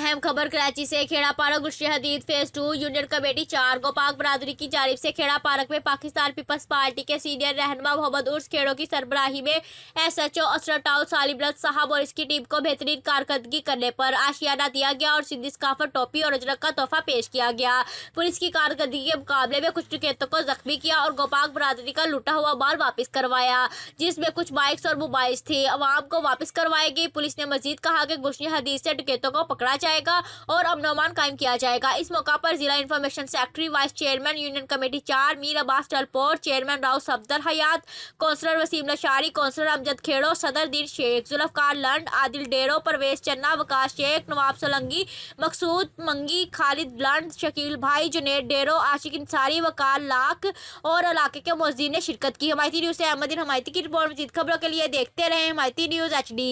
अहम खबर कराची से। खेड़ा पार्क गुलशन हदीद फेज 2 यूनियन कमेटी 4 गोपाक बरादरी की जानिब से खेड़ा पार्क में पाकिस्तान पीपल्स पार्टी के सीनियर रहनुमा मोहम्मद उर्स खेड़ों की सरबराही में SHO असरटाउल सालिम साहब और इसकी टीम को बेहतरीन कारकर्दगी करने पर आशियाना दिया गया और सिंधी स्काफर टोपी और अजरक का तोहफा पेश किया गया। पुलिस की कारकर्दगी के मुकाबले में कुछ टिकटों को जख्मी किया और गोपाक बरादरी का लूटा हुआ माल वापस करवाया, जिसमें कुछ बाइक्स और मोबाइल्स थे। अवाम को वापस करवाई गई। पुलिस ने मजीद कहा कि गुलशन हदीद से टिकटों को पकड़ा जाएगा और अमन अमान कायम किया जाएगा। इस मौका पर जिला information secretary, vice chairman union committee 4 Mir Abbas Talpur, chairman Rao Safdar Hayat, councillor Waseem Nashari, councillor Amjad Khero, Sadar Din Sheikh, Zulfikar लंड, Adil डेरो, Parvez चन्ना, वकास शेख, नवाब सोलंगी, मकसूद मंगी, खालिद लंड, शकील भाई, जुनेद डेरो, आशिक इंसारी, वकार लाख और इलाके के मुअज्जिन ने शिरकत की। हमायती न्यूज़ से अहमदीन हमायती की रिपोर्ट। मजीद खबरों के लिए देखते रहें हमायती न्यूज़ HD।